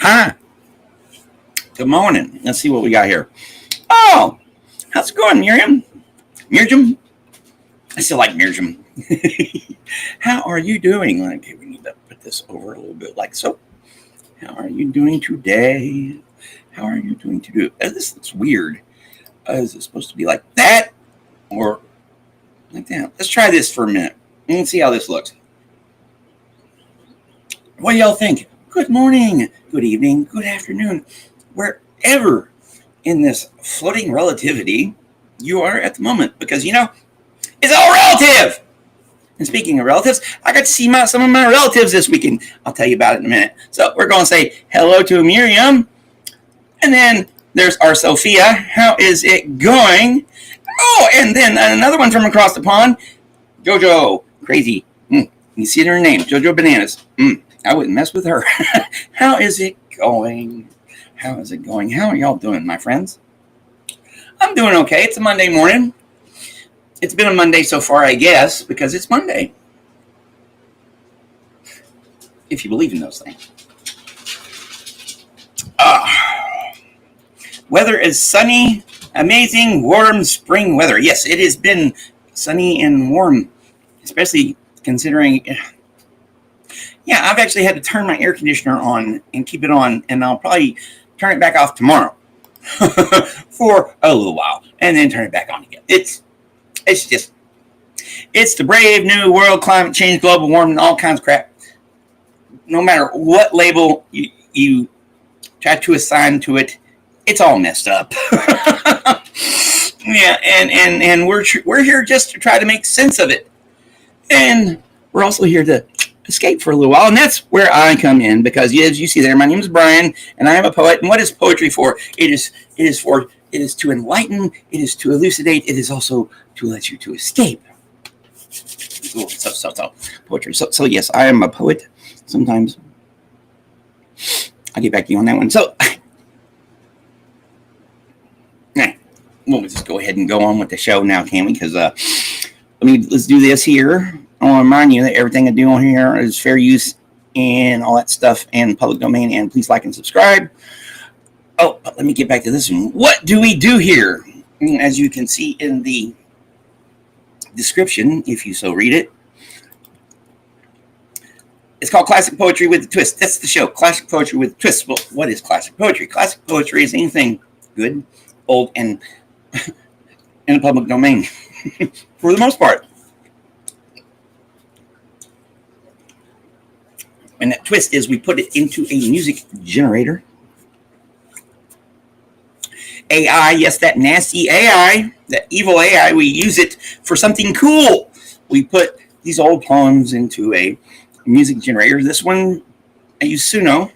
Hi. Good morning. Let's see what we got here. Oh, how's it going, Miriam? Miriam? I still like Miriam. How are you doing? Okay, we need to put this over a little bit like so. How are you doing today? How are you doing today? This looks weird. Is it supposed to be like that or like that? Let's try this for a minute and see how this looks. What do y'all think? Good morning, good evening, good afternoon, wherever in this floating relativity you are at the moment, because it's all relative. And speaking of relatives, I got to see some of my relatives this weekend. I'll tell you about it in a minute. So we're going to say hello to Miriam, and then there's our Sophia. How is it going? Oh, and then another one from across the pond, Jojo. Crazy. You see her name, Jojo Bananas. I wouldn't mess with her. How is it going? How is it going? How are y'all doing, my friends? I'm doing okay. It's a Monday morning. It's been a Monday so far, I guess, because it's Monday. If you believe in those things. Weather is sunny, amazing, warm spring weather. Yes, it has been sunny and warm, especially considering... Yeah, I've actually had to turn my air conditioner on and keep it on, and I'll probably turn it back off tomorrow for a little while, and then turn it back on again. It's the brave new world, climate change, global warming, all kinds of crap. No matter what label you try to assign to it, it's all messed up. Yeah, and we're here just to try to make sense of it, and we're also here to escape for a little while, and that's where I come in, because as you see there, my name is Brian, and I am a poet. And what is poetry for? It is to enlighten, it is to elucidate, it is also to let you to escape. So poetry. So yes, I am a poet. Sometimes I'll get back to you on that one. So we'll just go ahead and go on with the show now, can we? Because let's do this here. I want to remind you that everything I do on here is fair use and all that stuff and public domain, and please like and subscribe. Oh, but let me get back to this one. What do we do here? As you can see in the description, if you so read it, it's called Classic Poetry with a Twist. That's the show, Classic Poetry with a Twist. Well, what is classic poetry? Classic poetry is anything good, old, and in the public domain for the most part. And that twist is we put it into a music generator. AI, yes, that nasty AI, that evil AI, we use it for something cool. We put these old poems into a music generator. This one, I use Suno.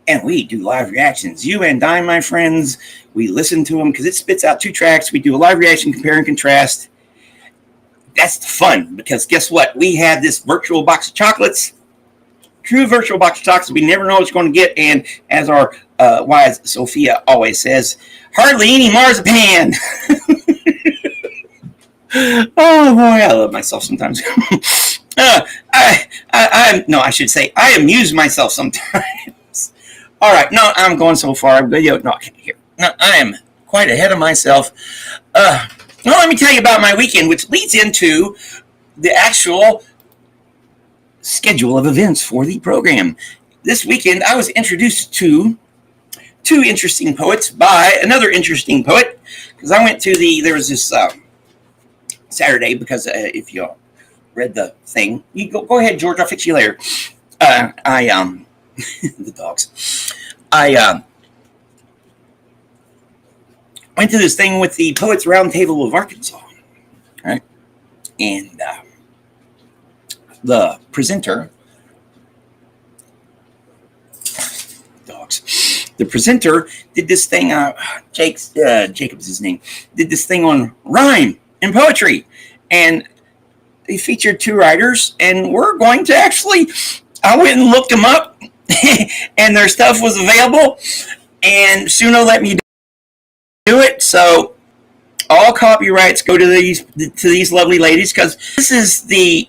And we do live reactions. You and I, my friends, we listen to them because it spits out 2 tracks. We do a live reaction, compare and contrast. That's fun, because guess what? We have this virtual box of chocolates, true virtual box of chocolates. We never know what you're going to get. And as our wise Sophia always says, hardly any marzipan. Oh boy, I love myself sometimes. I should say I amuse myself sometimes. All right, no, I'm going so far. No, I can't hear. No, I am quite ahead of myself. Well, let me tell you about my weekend, which leads into the actual schedule of events for the program. This weekend, I was introduced to 2 interesting poets by another interesting poet, because I went to there was this Saturday, because if you read the thing, you go ahead, George, I'll fix you later. The dogs. I went to this thing with the Poets Roundtable of Arkansas, right? And the presenter, the presenter did this thing. Jacob's his name. Did this thing on rhyme and poetry, and they featured 2 writers. And we're going to I went and looked them up, and their stuff was available, and Suno let me do it. So all copyrights go to these lovely ladies, because this is the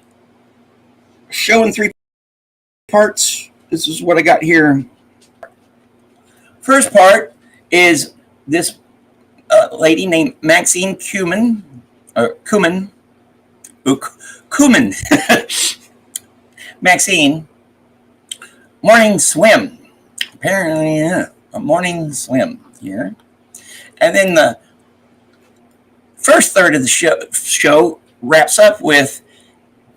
show in 3 parts. This is what I got here. First part is this lady named Maxine Kumin. Maxine. Morning swim. Apparently, a morning swim here. And then the first third of the show wraps up with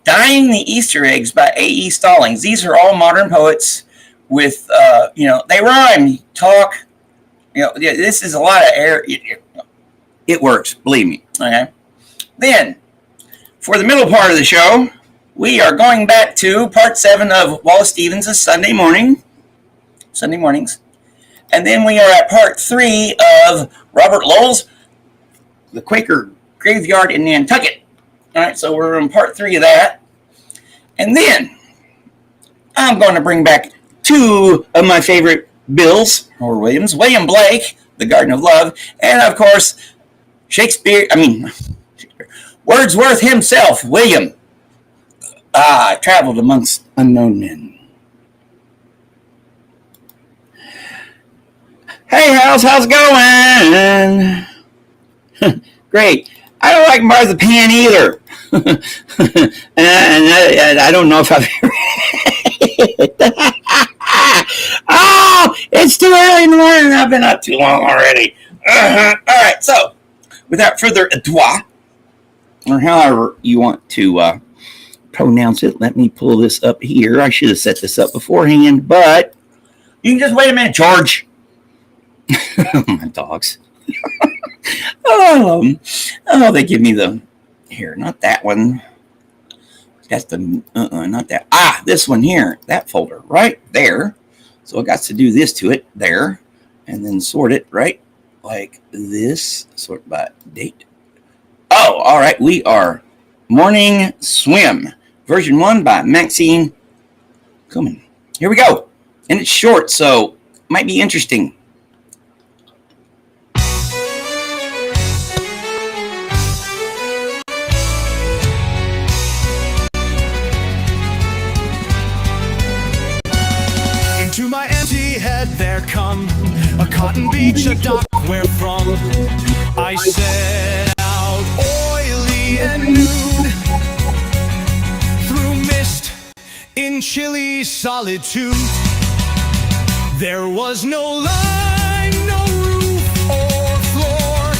Dyeing the Easter Eggs by A.E. Stallings. These are all modern poets with, they rhyme, talk. This is a lot of air. It works, believe me. Okay. Then, for the middle part of the show, we are going back to part 7 of Wallace Stevens' Sunday mornings. And then we are at part 3 of Robert Lowell's The Quaker Graveyard in Nantucket. All right, so we're in part 3 of that. And then I'm going to bring back 2 of my favorite Bills or Williams. William Blake, The Garden of Love, and of course, Wordsworth himself, William. I traveled amongst unknown men. Hey, how's it going? Great. I don't like marzipan either. and I don't know if I've Oh, it's too early in the morning. I've been up too long already. All right, so without further ado, or however you want to pronounce it, let me pull this up here. I should have set this up beforehand, but you can just wait a minute, George. My dogs. Oh, they give me the here, not that one. That's the not that. This one here, that folder right there. So I got to do this to it there, and then sort it right like this. Sort by date. Oh, all right. We are Morning Swim, version 1 by Maxine Kumin. Here we go, and it's short, so might be interesting. To my empty head there come a cotton beach, a dock wherefrom I set out oily and nude through mist in chilly solitude. There was no line, no roof or floor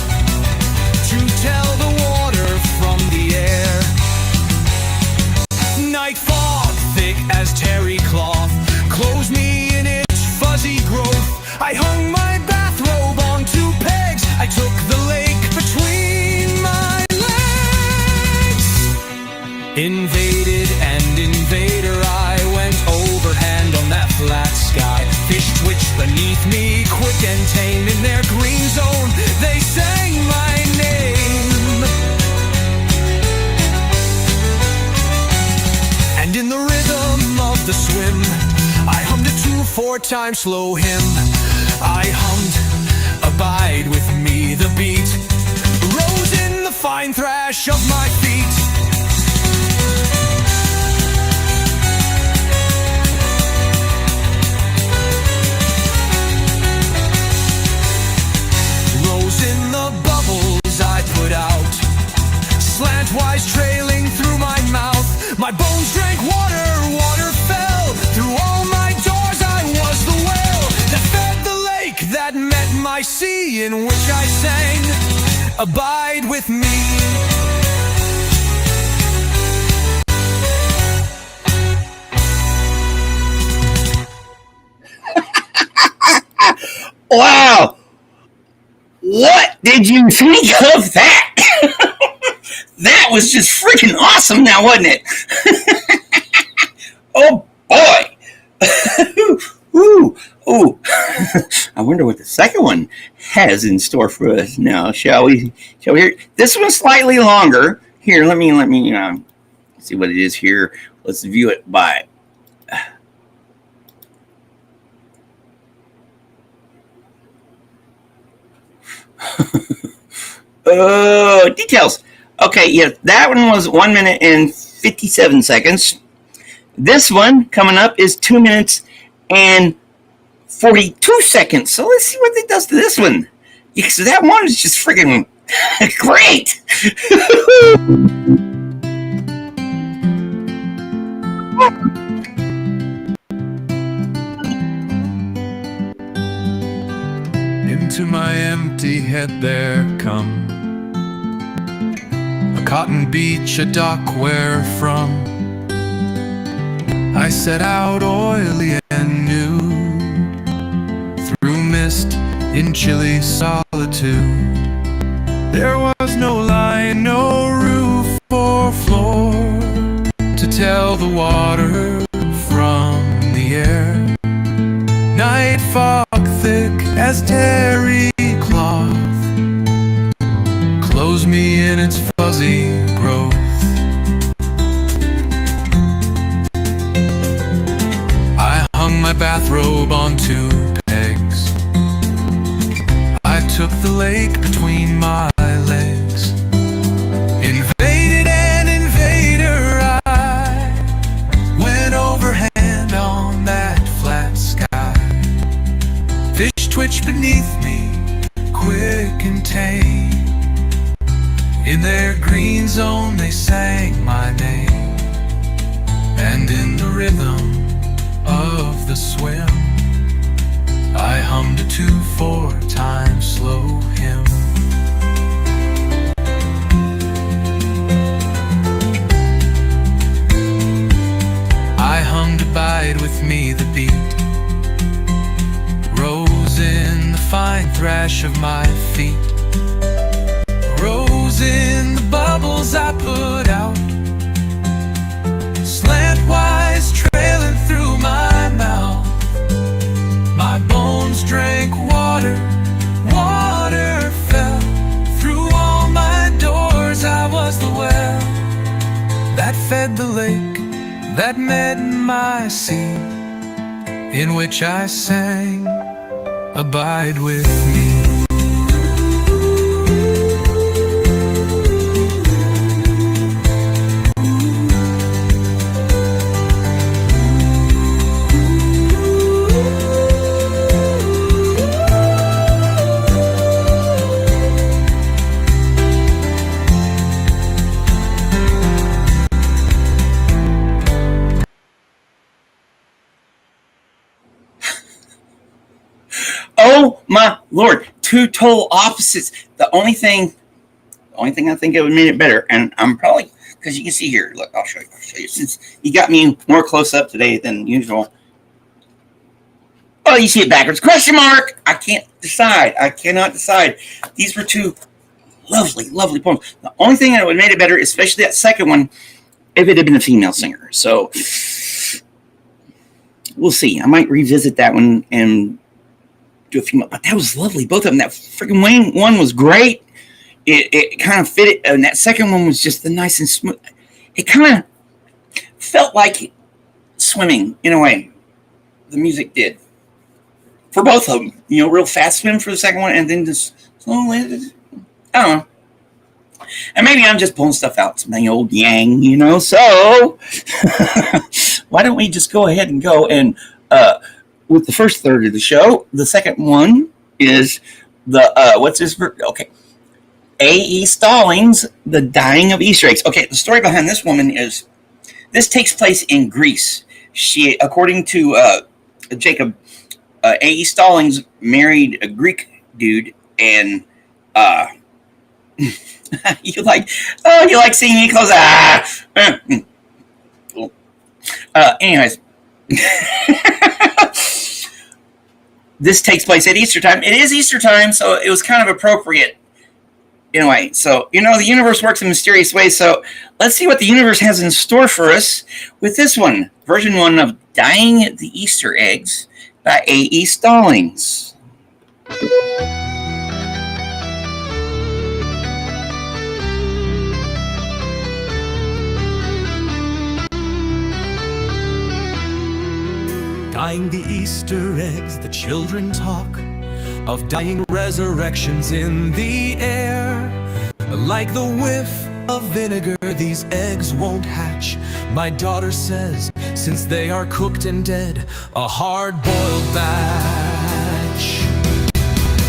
to tell the water from the air. Night fog thick as terry cloth closed me in its fuzzy growth. I hung my bathrobe on 2 pegs. I took the lake between my legs. Invaded and invader, I went overhand on that flat sky. Fish twitched beneath me, quick and tame. In their green zone, they sang my name. And in the rhythm of the swim, I hummed a 2/4 time slow hymn. I hummed, abide with me, the beat rose in the fine thrash of my feet. Rose in the bubbles I put out, slantwise trailing through my mouth. My bones drank water, water fell through all my doors. I was the well that fed the lake, that met my sea, in which I sang, abide with me. Wow! What did you think of that? That was just freaking awesome now, wasn't it? Oh boy! Ooh. I wonder what the second one has in store for us now. Shall we hear? This one's slightly longer. Here, let me see what it is here. Let's view it by. Details. Okay, yeah, that one was 1 minute and 57 seconds. This one coming up is 2 minutes and 42 seconds. So let's see what it does to this one. Yeah, so that one is just freaking great. Into my empty head there come a cotton beach, a dock wherefrom I set out oily and new, through mist in chilly solitude. There was no line, no roof or floor to tell the water from the air. Night fog thick as terry cloth closed me in its fuzzy growth. I hung my bathrobe on 2 pegs. I took the lake between my legs. Invaded an invader, I went overhand on that flat sky. Fish twitch beneath me, quick and tame. In their green zone they sang my name, and in the rhythm of the swim I hummed a 2/4 time slow hymn. I hummed Abide With Me the beat rose in the fine thrash of my feet, rose in the bubbles I put out, slantwise trailing through my mouth. My bones drank water, water fell through all my doors. I was the well that fed the lake, that met my sea, in which I sang, Abide with me. Oh my Lord, 2 total opposites. The only thing I think it would make it better, and I'm probably, because you can see here, look, I'll show you, since you got me more close up today than usual. Oh, you see it backwards, question mark. I cannot decide. These were 2 lovely poems. The only thing that would have made it better, especially that second one, if it had been a female singer. So we'll see. I might revisit that one and do a female, but that was lovely. Both of them. That freaking Wayne one was great. It kind of fit it, and that second one was just the nice and smooth. It kind of felt like swimming in a way. The music did for both of them. You know, real fast swim for the second one, and then just slowly. I don't know. And maybe I'm just pulling stuff out, some old yang, you know. So why don't we just go ahead and go and with the first third of the show. The second one is the what's this? Okay, A.E. Stallings, The Dying of Easter Eggs. Okay, the story behind this woman is this takes place in Greece. She, according to Jacob, A.E. Stallings married a Greek dude, and you like seeing me close. Anyways. This takes place at Easter time. It is Easter time, so it was kind of appropriate in a way. So, you know, the universe works in mysterious ways. So let's see what the universe has in store for us with this one. Version 1 of Dying the Easter Eggs by A.E. Stallings. Dying the Easter eggs, the children talk of dying resurrections in the air. Like the whiff of vinegar, these eggs won't hatch. My daughter says, since they are cooked and dead, a hard-boiled batch.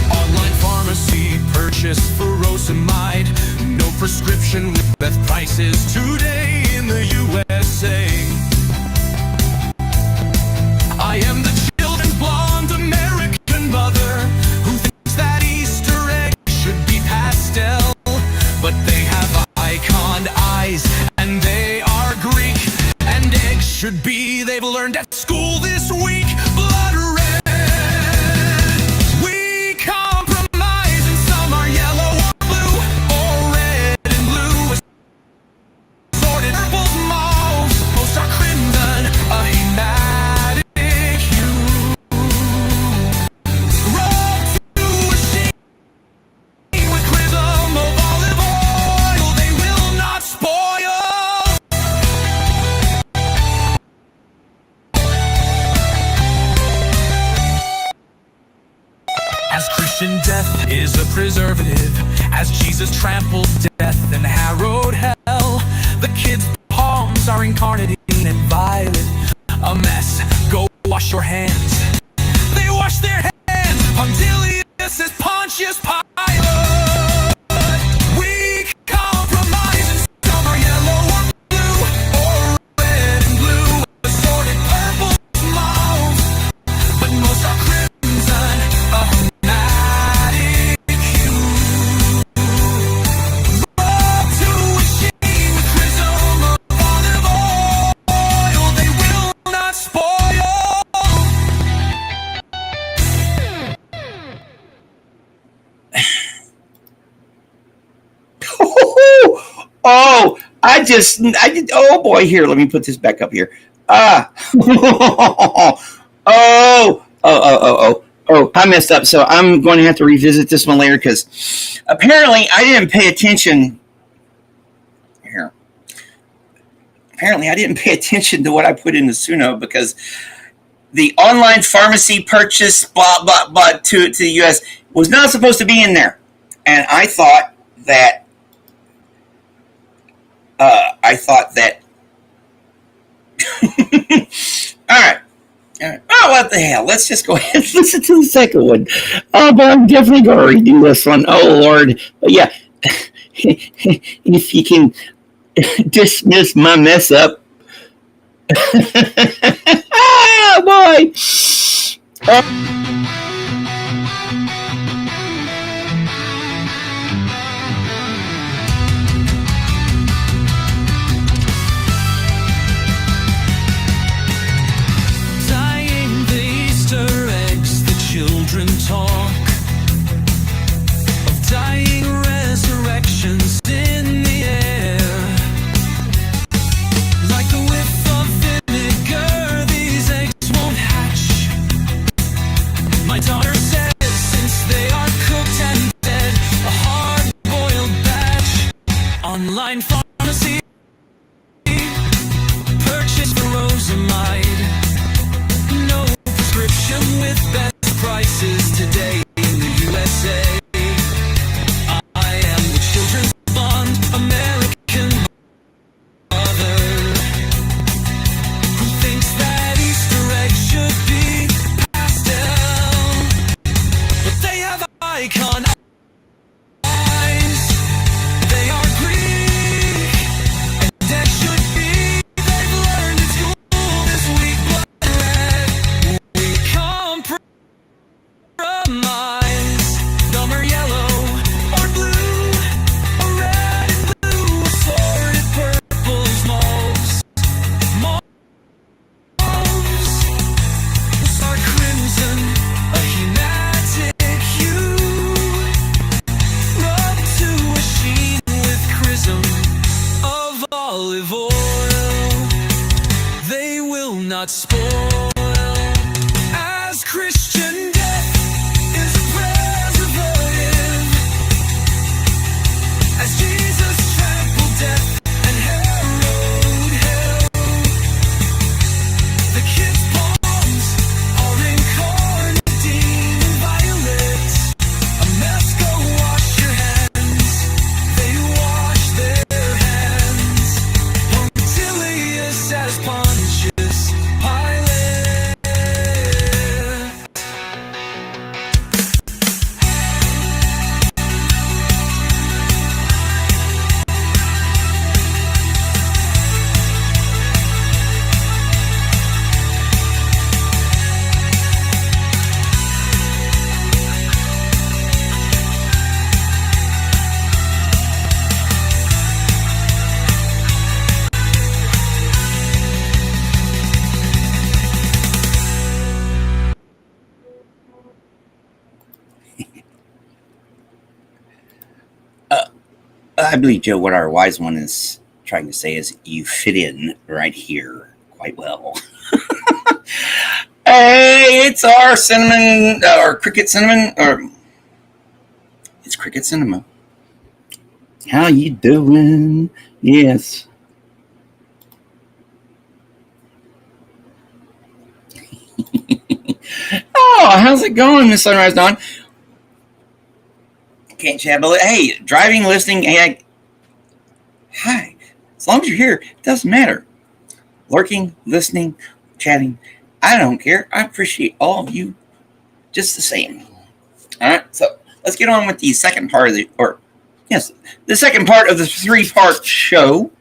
Online pharmacy purchase furosemide, no prescription with best prices today in the USA. I am the children's blonde American mother who thinks that Easter egg should be pastel, but they have icon eyes and they are Greek, and eggs should be, they've learned at school this week, blood red. We compromise and some are yellow or blue, or red and blue, assorted purples, mauves, most are crimson, a hematic hue. Rub to a sheen with chrism of olive oil, they will not spoil. As Christian death is a preservative, as Jesus trampled death and harrowed hell, the kids' palms are incarnadine and violet. A mess, go wash your hands. They wash their hands. Punctilious as Pontius Pilate. We compromise and some are yellow or blue, or red and blue, assorted purple mauve, but most are crimson, a hematic hue. Rub to a sheen with chrism of olive oil, they will not spoil. Oh, oh boy, here, let me put this back up here. I messed up. So I'm going to have to revisit this one later because apparently I didn't pay attention. Here. Apparently I didn't pay attention to what I put in the Suno because the online pharmacy purchase, blah, blah, blah, to the U.S. was not supposed to be in there. And I thought that all right. Oh, what the hell? Let's just go ahead and listen to the second one. Oh, but I'm definitely going to redo this one. Oh, Lord. But yeah, if you can dismiss my mess up. Oh, boy. Talk of dying resurrections in the air, like the whiff of vinegar, these eggs won't hatch. My daughter says since they are cooked and dead, a hard-boiled batch. Online pharmacy purchase furosemide, no prescription with best prices today in the USA. I am the children's blonde American mother who thinks that Easter egg should be pastel, but they have icon eyes. They are Greek, and egg should be, they've learned in school this week, blood red. We compromise. Some are yellow or blue, or red and blue, assorted purples, mauves, most are crimson, a hematic hue. Rub to a sheen with chrism of olive oil, they will not spoil. As Christian death is a preservative, as Jesus trampled death and harrowed hell, the kids' palms are incarnadine and violet. A mess, go wash your hands. They wash their hands. Punctilious as Pontius I believe, Joe, what our wise one is trying to say is you fit in right here quite well. Hey, it's our cinnamon, or cricket cinnamon, or it's cricket cinema. How you doing? Yes. Oh, how's it going, Miss Sunrise Dawn? Can't chat, but hey, driving, listening, hey, hi. As long as you're here, it doesn't matter. Lurking, listening, chatting, I don't care. I appreciate all of you just the same. All right, so let's get on with the second part of the second part of the 3-part show,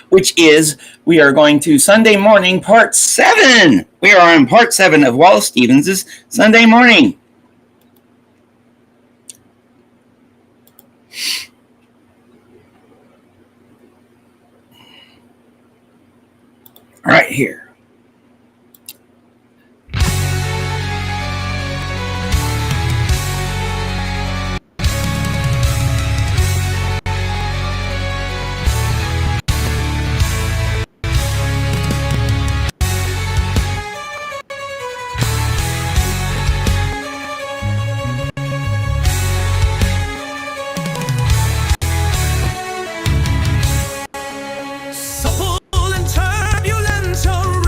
which is we are going to Sunday morning part 7. We are on part 7 of Wallace Stevens' Sunday morning. Right here. Supple and turbulent, a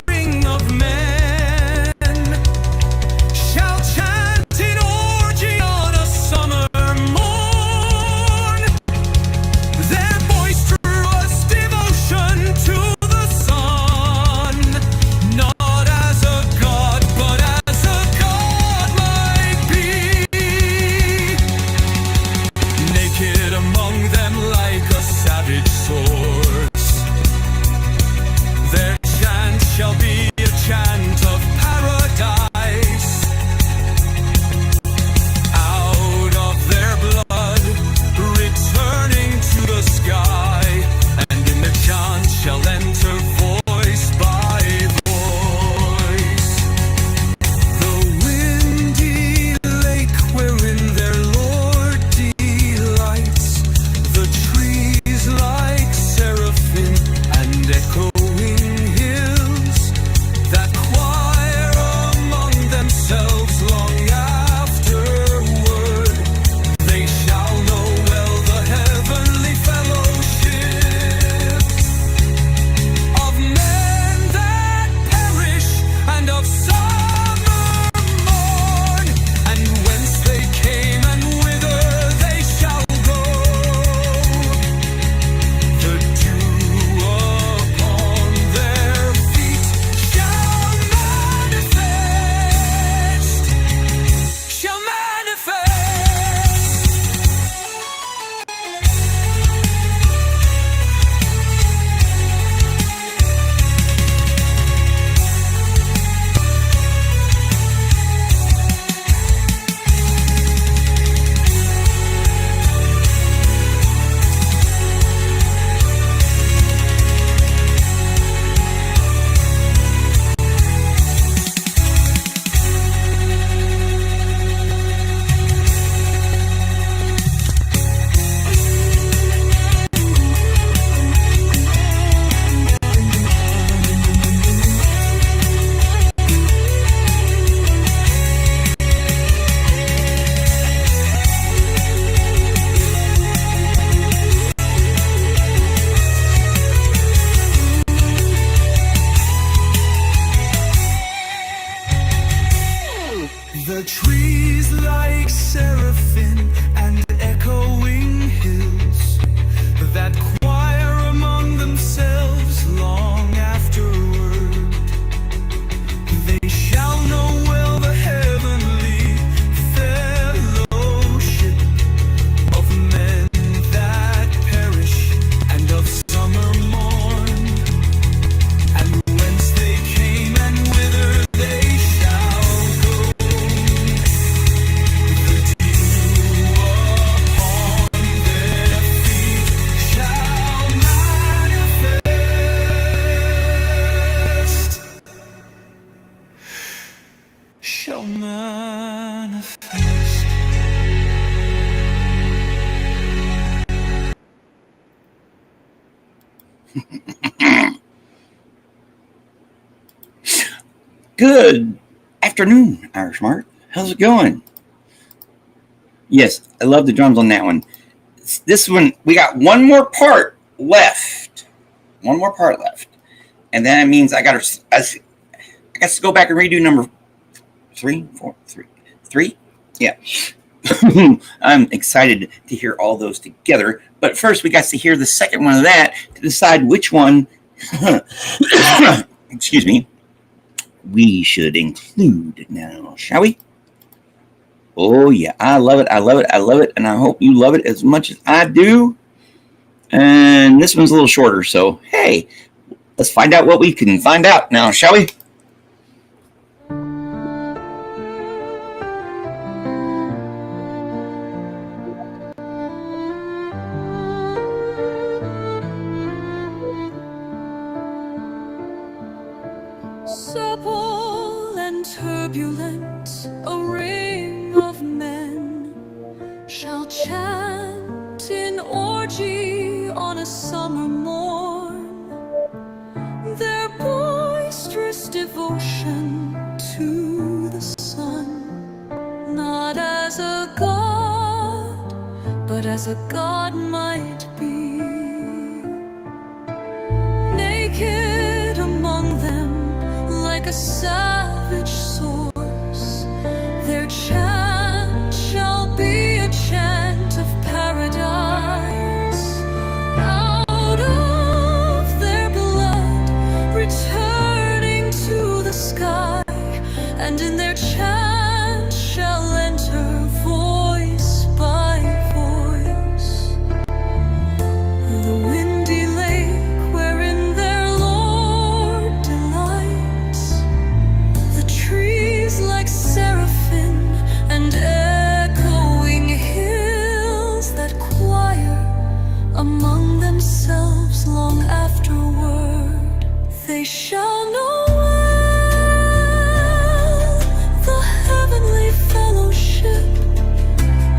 Good afternoon, Irish Mart. How's it going? Yes, I love the drums on that one. This one, we got one more part left. One more part left. And that means I got to go back and redo number 3, 4, 3. Yeah. I'm excited to hear all those together. But first, we got to hear the second one of that to decide which one, excuse me, we should include now, shall we? Oh, yeah, I love it. I love it. I love it. And I hope you love it as much as I do. And this one's a little shorter. So, hey, let's find out what we can find out now, shall we? Supple and turbulent, a ring of men shall chant in orgy on a summer morn their boisterous devotion to the sun, not as a god, but as a god might be. Naked among them, like a savage source, their chant shall be a chant of paradise. Out of their blood, returning to the sky, and in their chant shall enter voice by voice the windy lake wherein their Lord delights, the trees like seraphim and echoing hills that choir among themselves long afterward. They shall know well the heavenly fellowship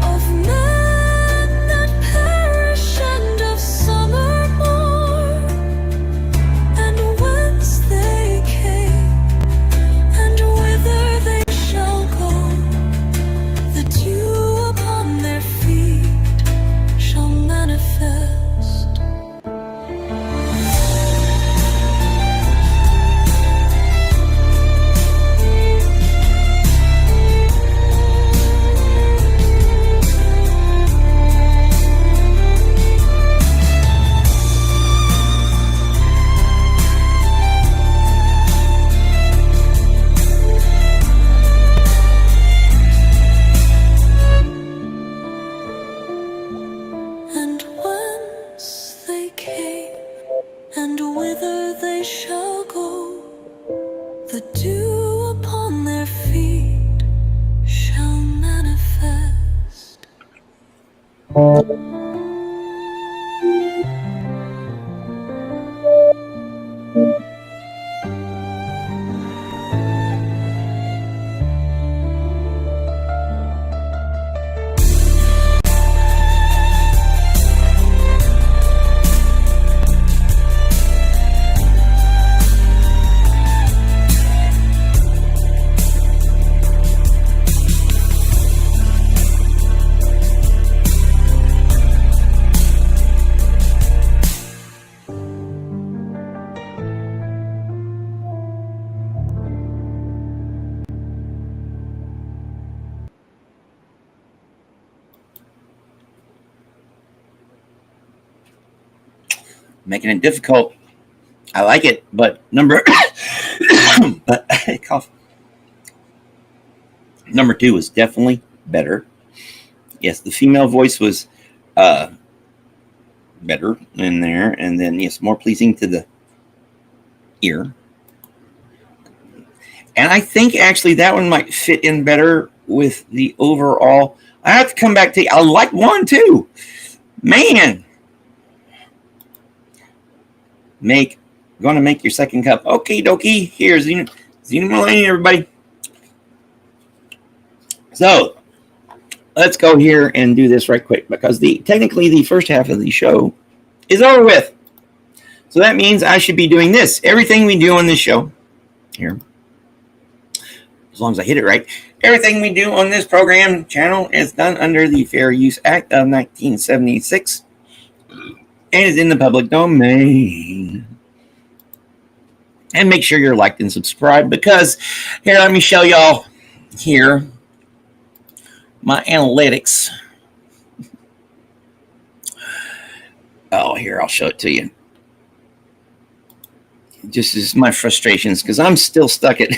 of men that perish and of summer morn, and whence they came, and whither they shall go. The dew upon their feet shall manifest. And whence they came, and whither they shall go, the dew upon their feet shall manifest. Making it difficult. I like it, but cough. Number 2 was definitely better. Yes, the female voice was better in there, and then yes, more pleasing to the ear. And I think actually that one might fit in better with the overall. I have to come back to. I like 1 too, man. Gonna make your second cup. Okay, dokie. Here's Xena Mulaney, everybody. So let's go here and do this right quick because technically the first half of the show is over with. So that means I should be doing this. Everything we do on this show, here, as long as I hit it right, everything we do on this program channel is done under the Fair Use Act of 1976 and is in the public domain. And make sure you're liked and subscribed, because here, let me show y'all here my analytics. Oh, here, I'll show it to you. Just as my frustrations, because I'm still stuck at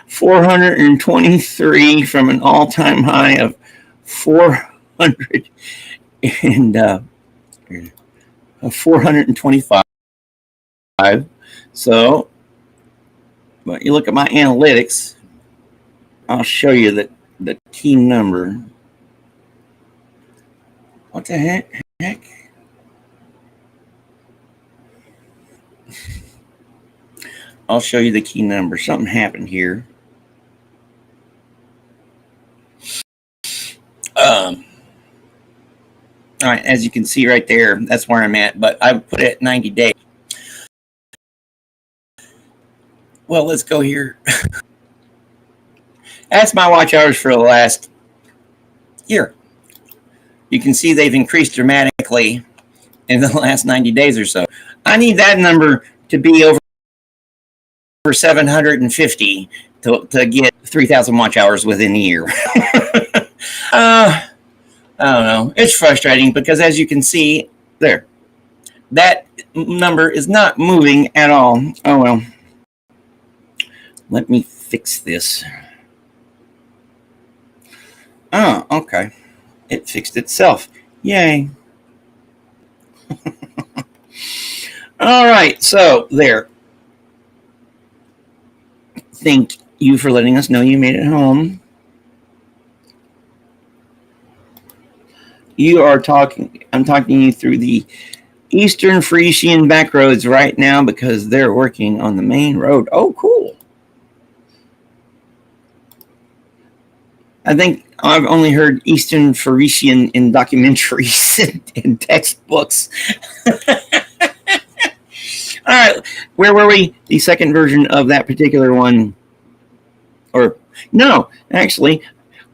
423 from an all-time high of 400 and 425. So, but you look at my analytics, I'll show you the key number. What the heck? I'll show you the key number. Something happened here. All right, as you can see right there, that's where I'm at, but I put it at 90 days. Well, let's go here. That's my watch hours for the last year. You can see they've increased dramatically in the last 90 days or so. I need that number to be over 750 to get 3,000 watch hours within a year. I don't know. It's frustrating because, as you can see there, that number is not moving at all. Oh, well. Let me fix this. Oh, okay. It fixed itself. Yay. All right, so there. Thank you for letting us know you made it home. I'm talking you through the Eastern Frisian back roads right now because they're working on the main road. Oh, cool. I think I've only heard Eastern Frisian in documentaries and textbooks. All right, where were we? The second version of that particular one. Or, no, actually,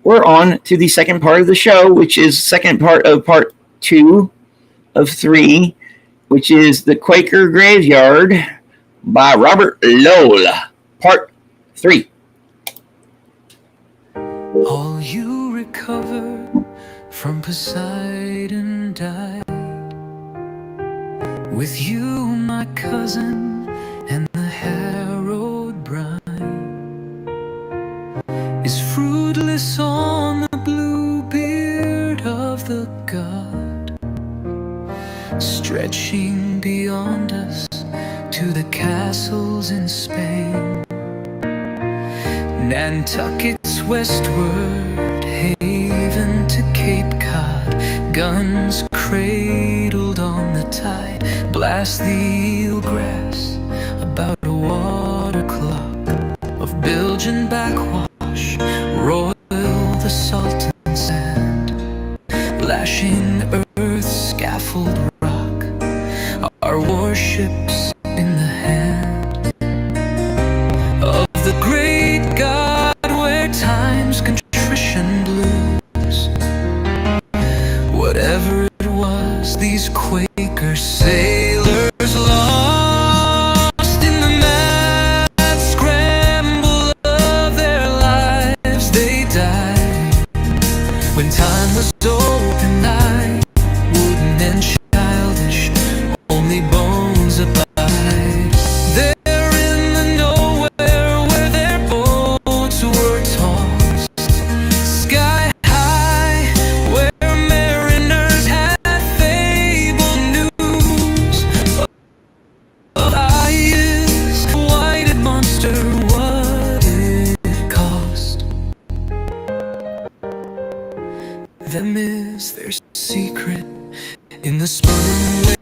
we're on to the second part of the show, which is second part of part 2 of 3, which is The Quaker Graveyard by Robert Lowell, part 3. All you recovered from Poseidon died. With you, my cousin, and the harrowed brine is fruitless on the blue beard of the god, stretching beyond us to the castles in Spain. Nantucket's westward haven to Cape Cod, guns cradled on the tide, blast the eelgrass about a water clock of Belgian backwash, roil the salt and sand, lashing earth's scaffold rock, our warships in the hand of the great God, where time's contrition blues. Whatever it was, these Quaker sailors lost in the mad scramble of their lives. They died when time was open-eyed, wooden and childish, only bones abide. They're in the nowhere where their boats were tossed, sky high, where mariners had fable news of eyes, whited monster, what it cost them is their secret in the sperm whale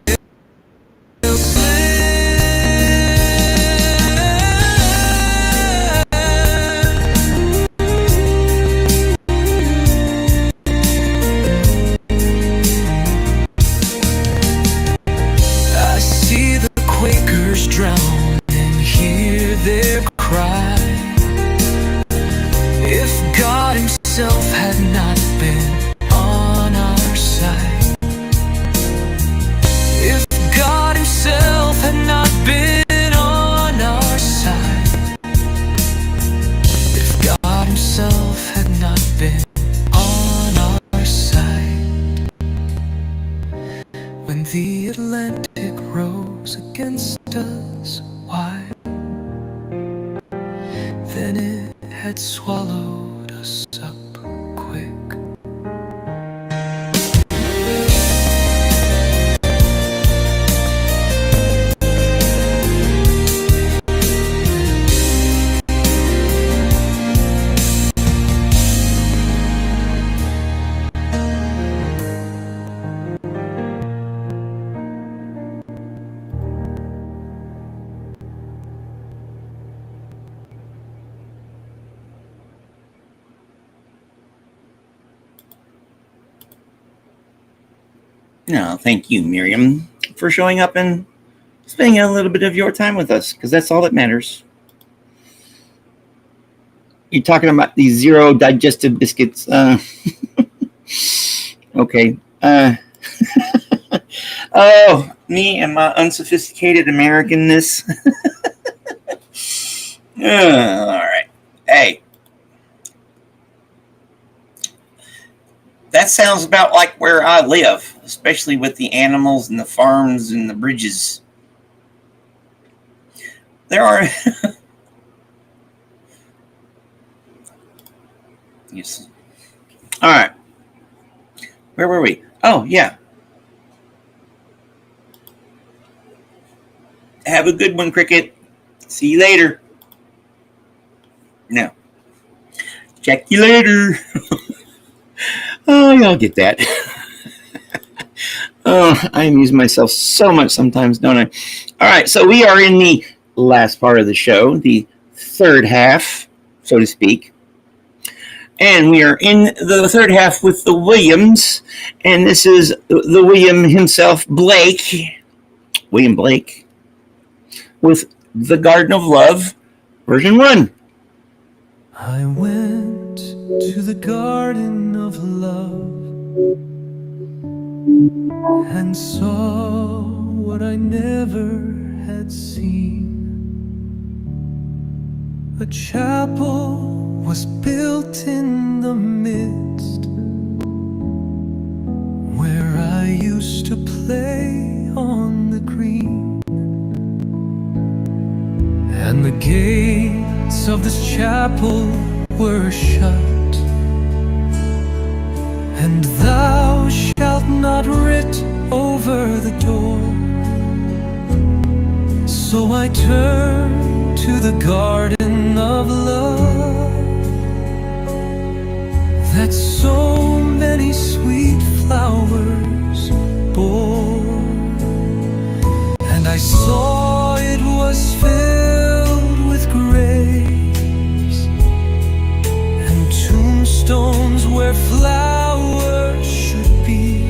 I see the and the Atlantic rose against us. Why? Then it had swallowed us up quick. No, thank you, Miriam, for showing up and spending a little bit of your time with us, because that's all that matters. You're talking about these zero digestive biscuits. Okay. Oh, me and my unsophisticated Americanness. All right. Hey. That sounds about like where I live, especially with the animals and the farms and the bridges. There are... Yes. All right. Where were we? Oh, yeah. Have a good one, Cricket. See you later. No. Check you later. Oh, y'all get that. Oh, I amuse myself so much sometimes, don't I? All right, so we are in the last part of the show, the third half, so to speak. And we are in the third half with the Williams, and this is the William himself, William Blake, with The Garden of Love, version 1. I went to the Garden of Love and saw what I never had seen. A chapel was built in the midst where I used to play on the green, and the gates of this chapel were shut, and thou shalt not writ over the door. So I turned to the garden of love that so many sweet flowers bore, and I saw it was filled with graves and tombstones where flowers should be,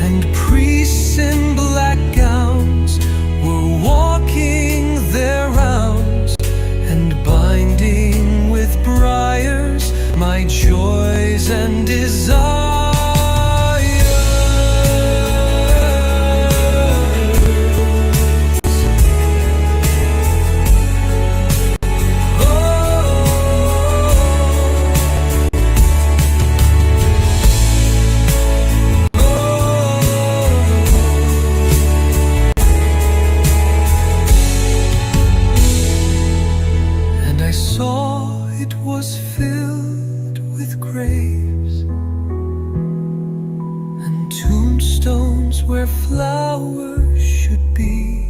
and priests in black gowns were walking their rounds and binding with briars my joys and desires. Where flowers should be,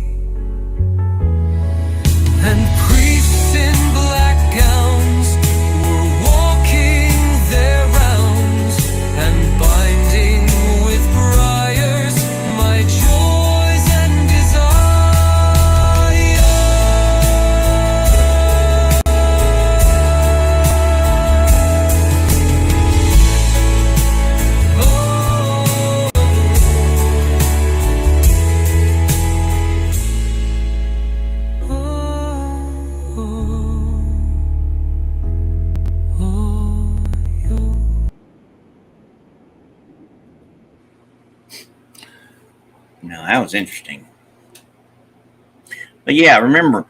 and priests in black gowns were walking their rounds and binding with briars my joys and No, that was interesting. But yeah, remember,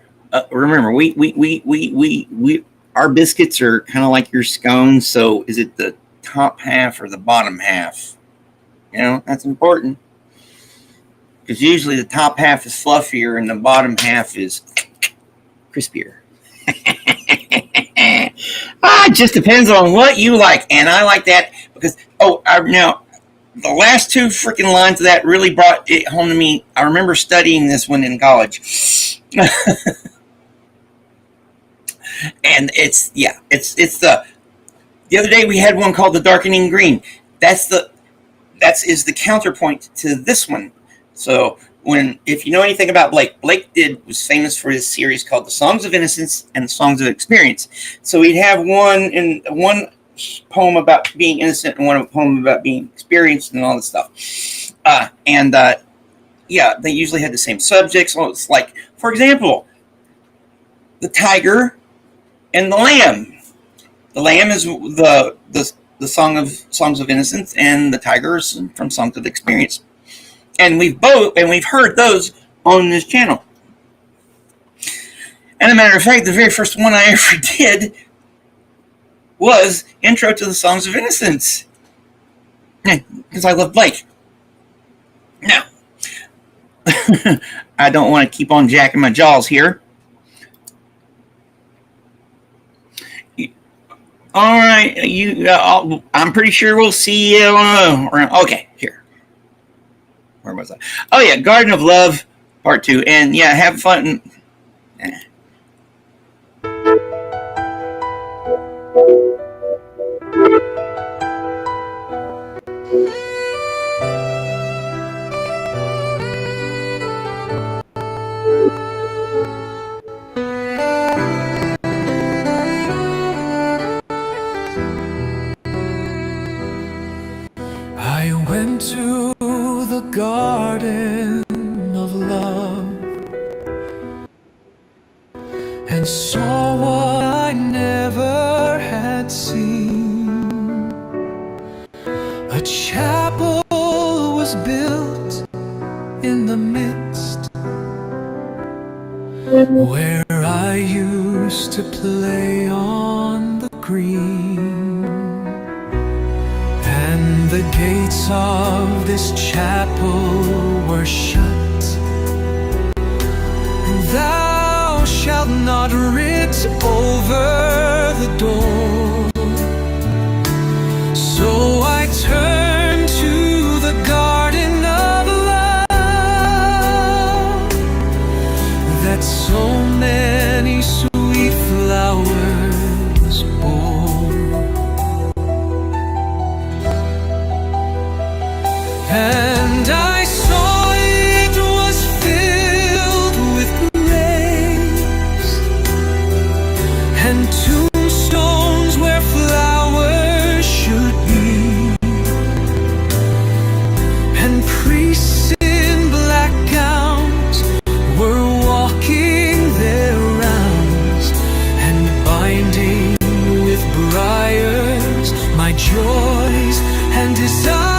we our biscuits are kind of like your scones. So is it the top half or the bottom half? That's important. Because usually the top half is fluffier and the bottom half is crispier. It just depends on what you like. And I like that because, now, the last two freaking lines of that really brought it home to me. I remember studying this one in college. And it's the other day we had one called the darkening green. Is the counterpoint to this one. So if you know anything about Blake was famous for his series called The Songs of Innocence and The Songs of Experience. So he'd have one poem about being innocent and one poem about being experienced and all this stuff. They usually had the same subjects. So it's like, for example, the tiger and the lamb. The lamb is the songs of innocence, and the tiger is from Songs of Experience. And we've heard those on this channel. And a matter of fact, the very first one I ever did was Intro to the Songs of Innocence. Because I love Blake. Now, I don't want to keep on jacking my jaws here. All right, I'm pretty sure we'll see you around. Okay, here. Where was I? Oh yeah, Garden of Love, Part 2, and yeah, have fun. I went to the garden of love and saw what I never had seen. A chapel was built in the midst where I used to play on the green. And the gates of this chapel were shut. Thou shalt not writ over the door. So I turned to the garden of love that so many sweet flowers bore. And I saw it was filled with graves and tombstones where flowers should be, and priests in black gowns were walking their rounds and binding with briars my joys and desires.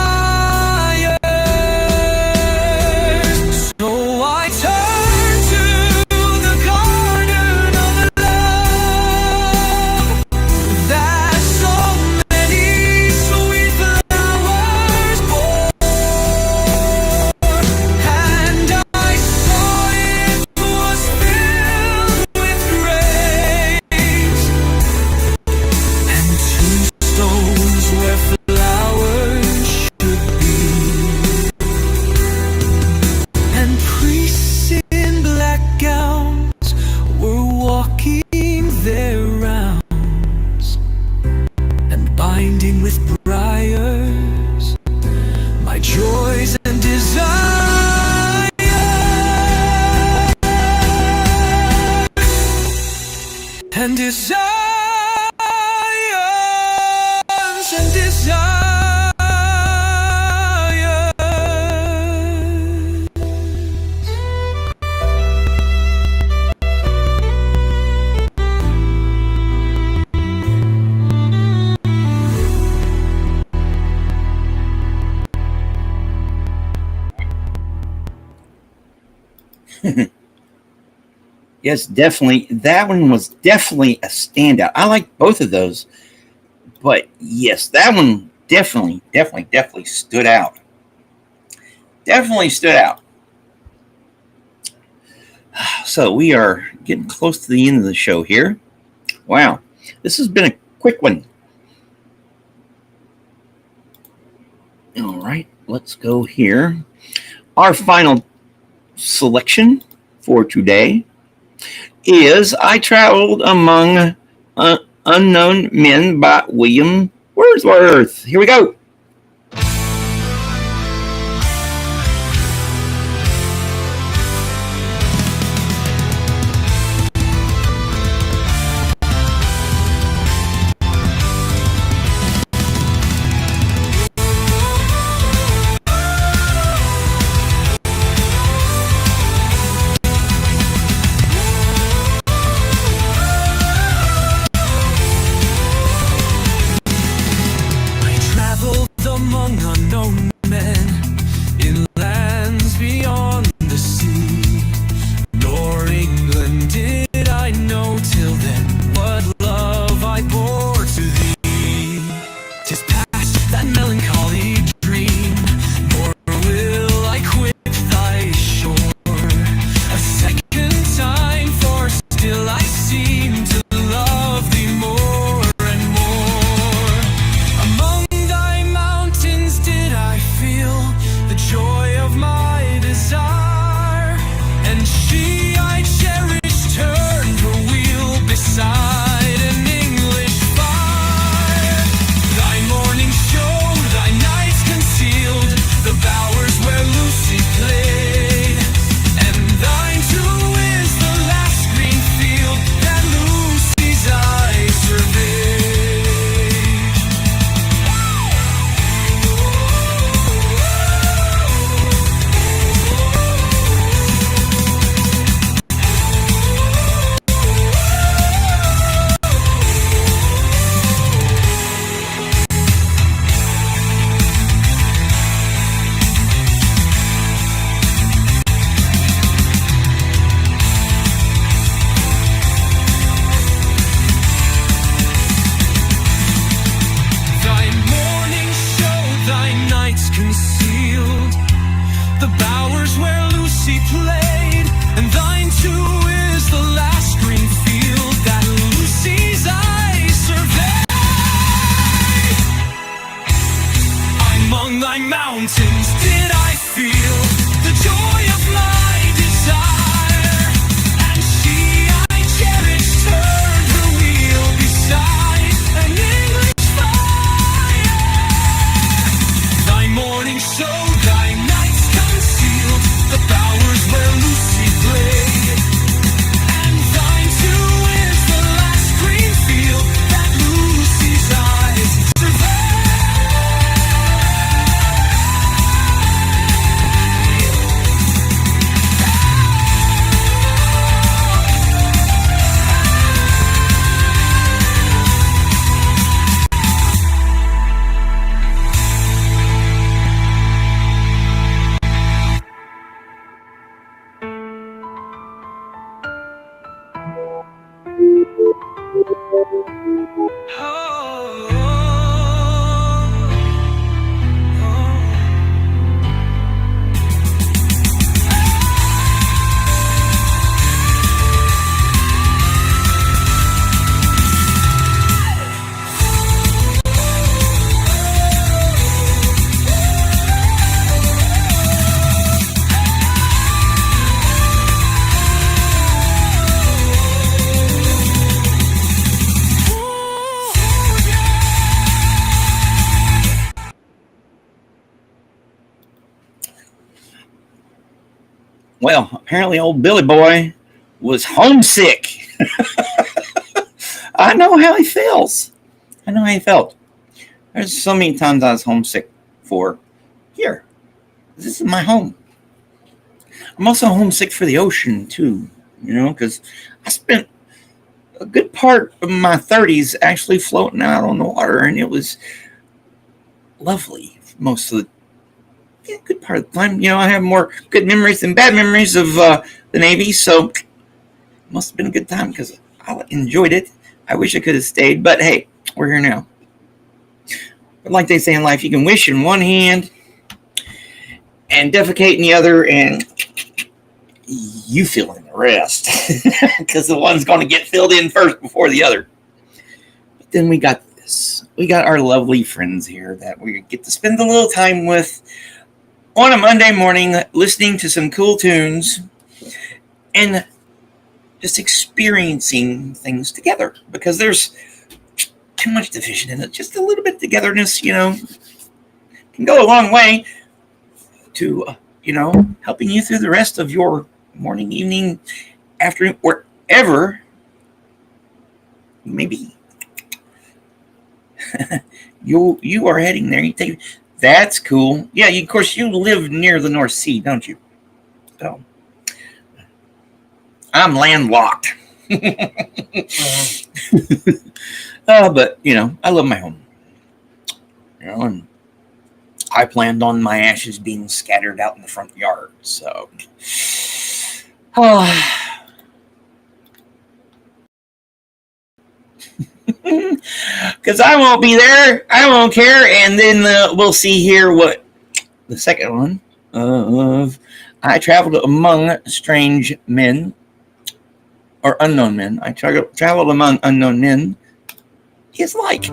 And desires and desires. Yes, definitely. That one was definitely a standout. I like both of those. But yes, that one definitely stood out. definitely stood out. So we are getting close to the end of the show here. Wow, this has been a quick one. All right, let's go here. Our final selection for today is I Traveled Among Unknown Men by William Wordsworth. Here we go. Well, apparently old Billy Boy was homesick. I know how he feels. I know how he felt. There's so many times I was homesick for here. This is my home. I'm also homesick for the ocean too, because I spent a good part of my 30s actually floating out on the water, and it was lovely most of the good part of the time. I have more good memories than bad memories of the Navy, so it must have been a good time because I enjoyed it. I wish I could have stayed, but hey, we're here now. But like they say in life, you can wish in one hand and defecate in the other, and you fill in the rest because the one's going to get filled in first before the other. But then we got this. We got our lovely friends here that we get to spend a little time with on a Monday morning, listening to some cool tunes and just experiencing things together, because there's too much division in it. Just a little bit of togetherness, can go a long way to, helping you through the rest of your morning, evening, afternoon, wherever you may be. you are heading there. That's cool. Yeah, of course, you live near the North Sea, don't you? So I'm landlocked. But, I love my home. And I planned on my ashes being scattered out in the front yard. So, because I won't be there. I won't care. And then we'll see here what the second one of I traveled among strange men or unknown men. I traveled among unknown men is like.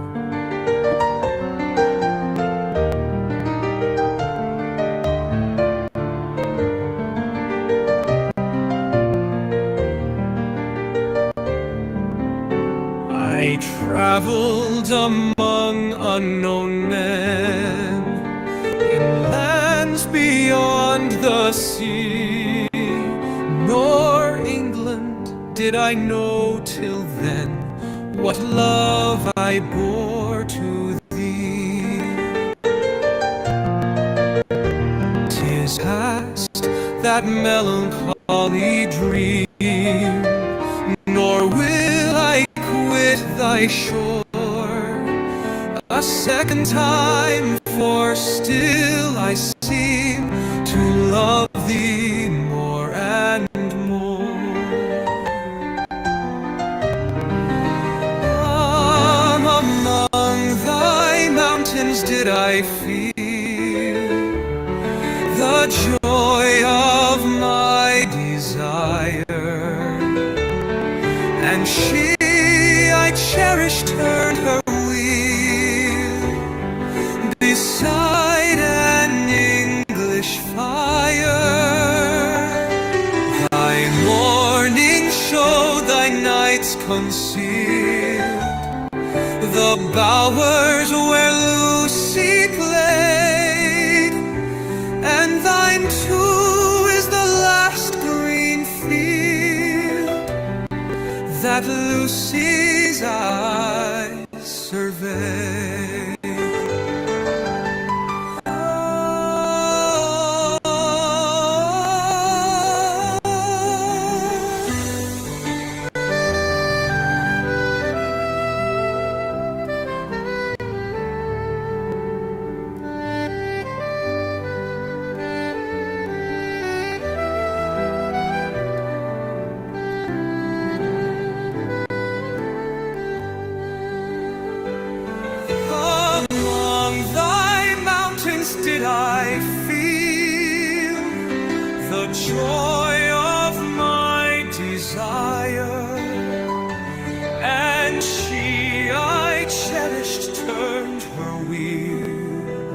I traveled among unknown men in lands beyond the sea, nor England did I know till then what love I bore to thee. 'Tis past that melancholy dream, nor will I quit thy shore a second time, for still I seem to love thee more and more. Among thy mountains did I feel the joy of my desire, and she I cherished turned her wheel beside an English fire. Thy morning showed thy nights concealed, the bowers where Lucy played, and thine too is the last green field that Lucy's eyes survey. Did I feel the joy of my desire, and she I cherished turned her wheel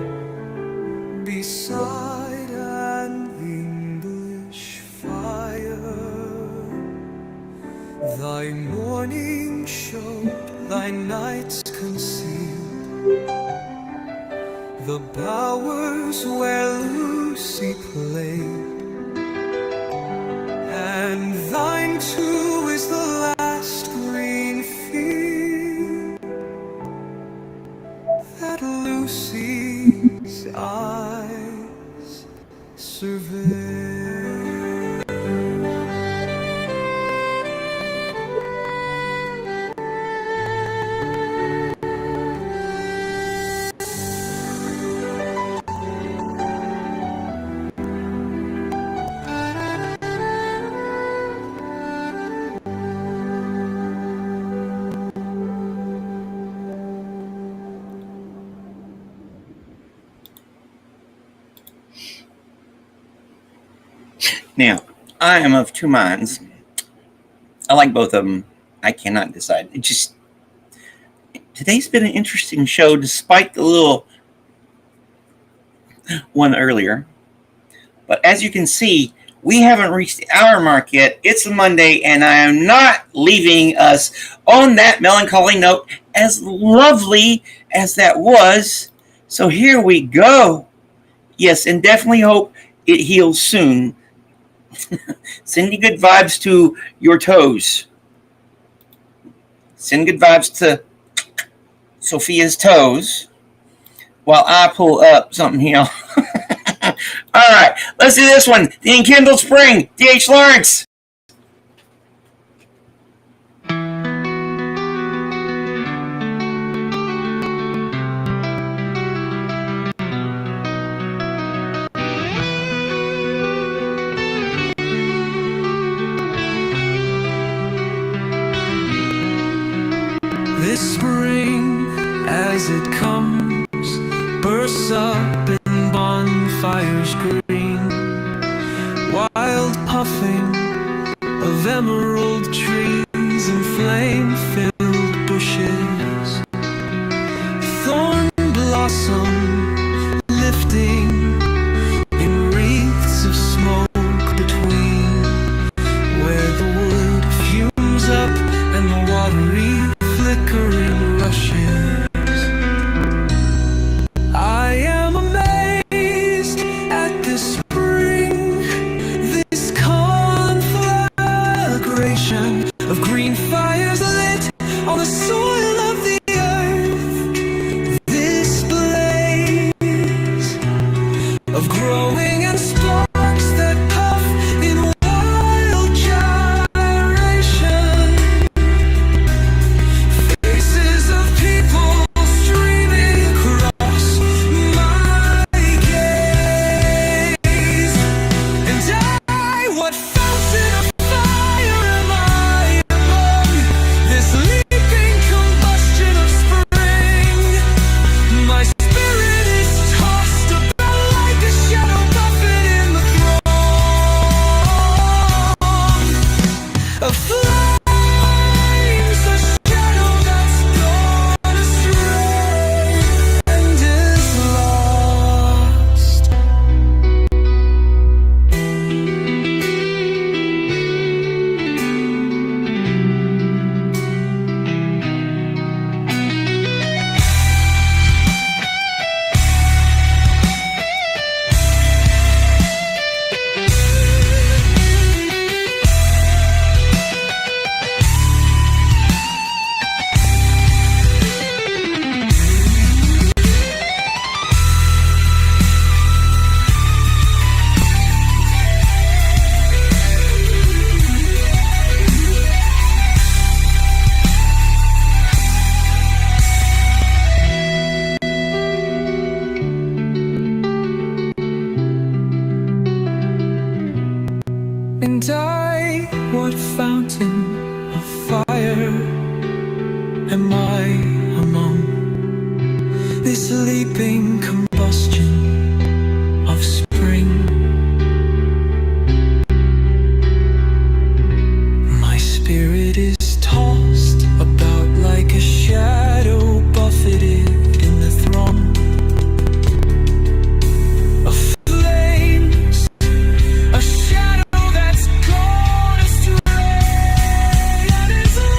beside an English fire. Thy morning showed thy nights concealed, the bowers where Lucy played, and thine too is the last green field that Lucy's eyes survey. Now, I am of two minds. I like both of them. I cannot decide. Today's been an interesting show, despite the little one earlier. But as you can see, we haven't reached the hour mark yet. It's a Monday, and I am not leaving us on that melancholy note, as lovely as that was. So here we go. Yes, and definitely hope it heals soon. Sending good vibes to your toes. Send good vibes to Sophia's toes while I pull up something here. All right, let's do this one. The Enkindled Spring, D.H. Lawrence. This spring, as it comes, bursts up in bonfires green, wild puffing of emerald trees and flame-filled bushes, thorn blossom lifting in wreaths of smoke between, where the wood fumes up and the watery flickering rushes. I am amazed at this spring, this conflagration of green fires lit on the soil of the earth. This blaze of growing and sparks that puff in wild gyration. Faces of people streaming across my gaze. And what fountain of fire am I among this leaping combustion of spring? My spirit is tossed about like a shadow buffet in the throng of flames, a shadow that's gone astray and is lost. And what fountain of fire am I among this leaping combustion of spring? My spirit is tossed about like a shadow buffeted in the throng of flames, a shadow that's gone astray and is lost.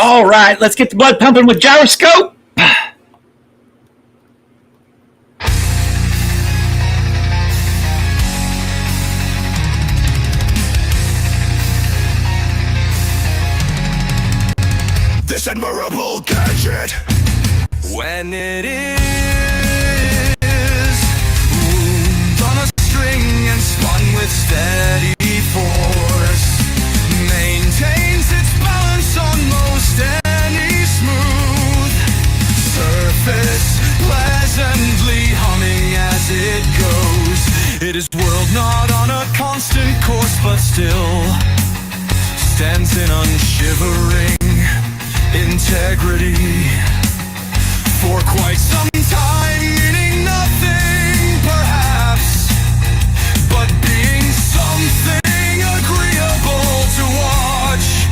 All right, let's get the blood pumping with Gyroscope. this admirable gadget. When it is wound on a string and spun with steady force, maintains its balance on most any smooth surface, pleasantly humming as it goes. It is whirled not on a constant course, but still stands in unshivering integrity for quite some time, meaning nothing perhaps, but being something agreeable to watch.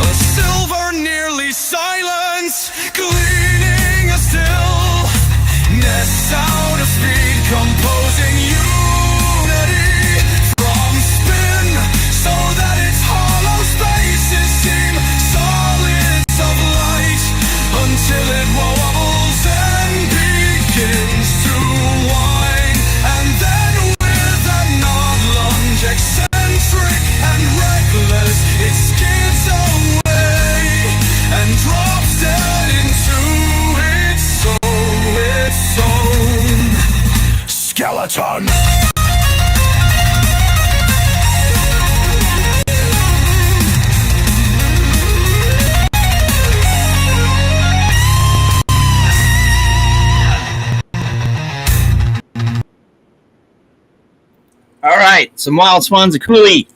A silver nearly silence, gleaming a still, nests out of speed, composing unity from spin, so that its hollow spaces seem solids of light, until it wobbles and begins to whine, and then with a nod lunge, eccentric and reckless, it skids away and drops dead into its own skeleton. All right, some Wild Swans of Cooley.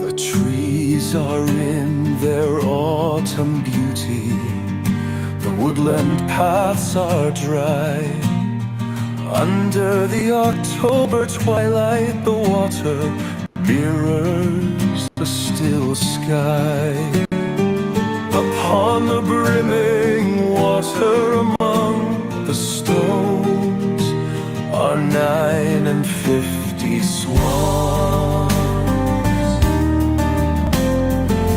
The trees are in their autumn beauty, the woodland paths are dry. Under the October twilight, the water mirrors the still sky. Upon the brimming water among the stones are 59 swans.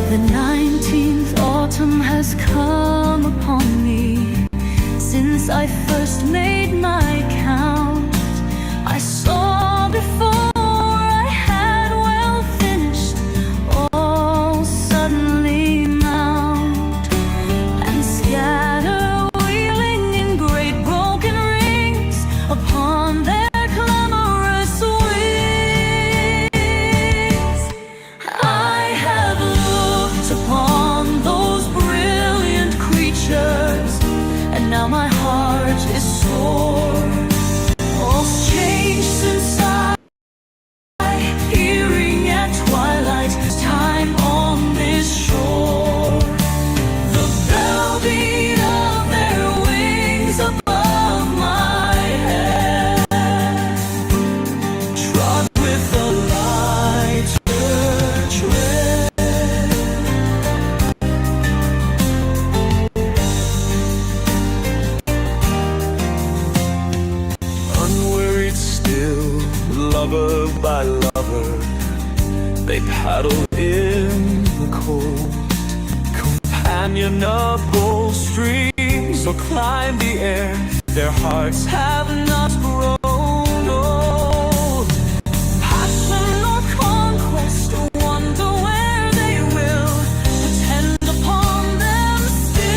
The 19th autumn has come upon me since I first made my count. I saw before I had well finished, all suddenly mount and scatter, wheeling in great broken rings upon their clamorous wings. I have looked upon those brilliant creatures, and now my heart is sore. All's changed since I, hearing at twilight, time on this shore. The bell beat of their wings above my head, trod with a lighter tread. Unworried still, lover by lover, they paddle in the cold. Companionable streams will climb the air, their hearts have not grown old. Passion or conquest, wonder where they will attend upon them still.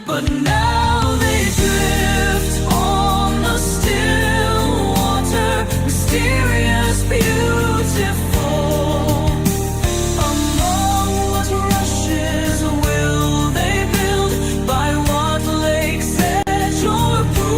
But now they drift on the still water, mysterious, beautiful. Among what rushes will they build? By what lake's edge or brook?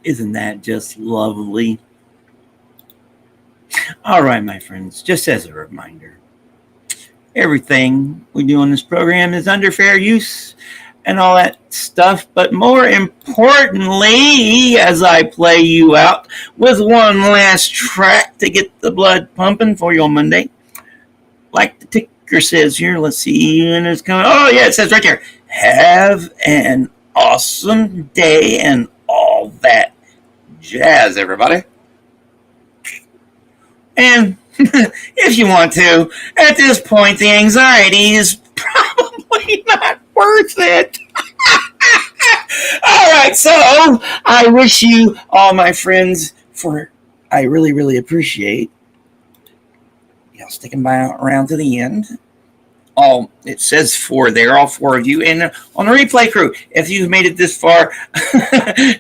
Isn't that just lovely? All right, my friends, just as a reminder, everything we do on this program is under fair use and all that stuff. But more importantly, as I play you out with one last track to get the blood pumping for your Monday, like the ticker says here, let's see when it's coming. Oh, yeah, it says right there, have an awesome day and all that jazz, everybody. And if you want to, at this point, the anxiety is probably not worth it. All right, so I wish you all, my friends, I really, really appreciate sticking by around to the end. It says four there, all four of you, and on the replay crew, if you've made it this far,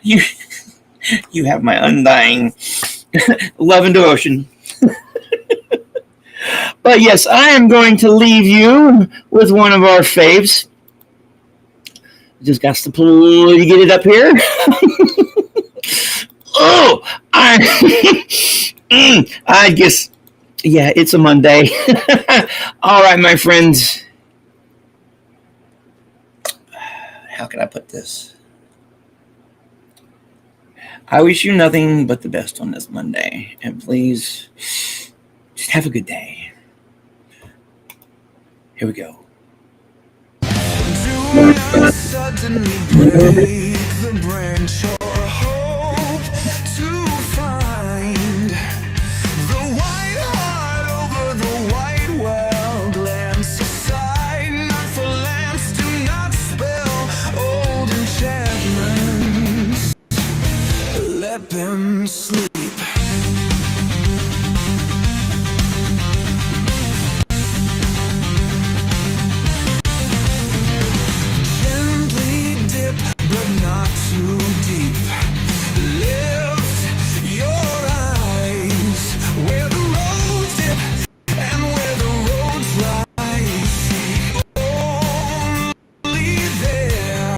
you have my undying love and devotion. But yes, I am going to leave you with one of our faves. Just got to pull to get it up here. I guess, yeah, it's a Monday. All right, my friends. How can I put this? I wish you nothing but the best on this Monday. And please, just have a good day. Here we go. Do I suddenly break the branch or hope to find the white heart over the white well? Glance aside, not for lamps, do not spell old enchantments. Let them sleep. But not too deep. Lift your eyes where the roads dip and where the roads rise. Only there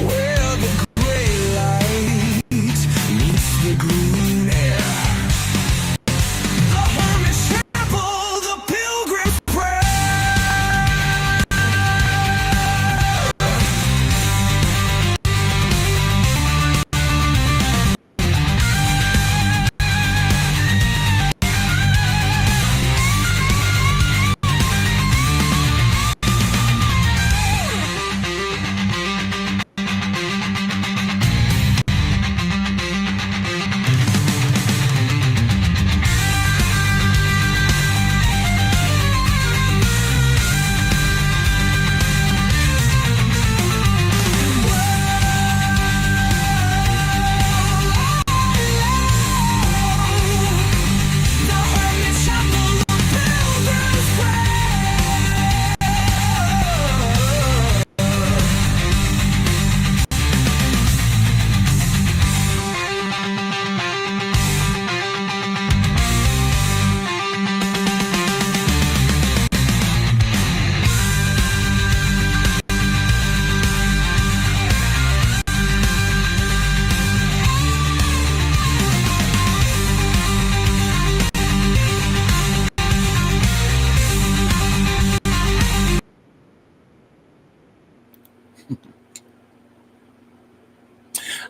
where the gray light meets the green air. The hermit's chapel, the pilgrim's prayer.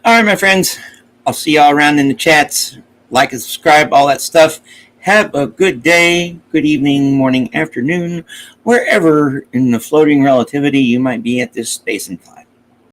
All right, my friends. I'll see y'all around in the chats. Like and subscribe, all that stuff. Have a good day, good evening, morning, afternoon, wherever in the floating relativity you might be at this space and time.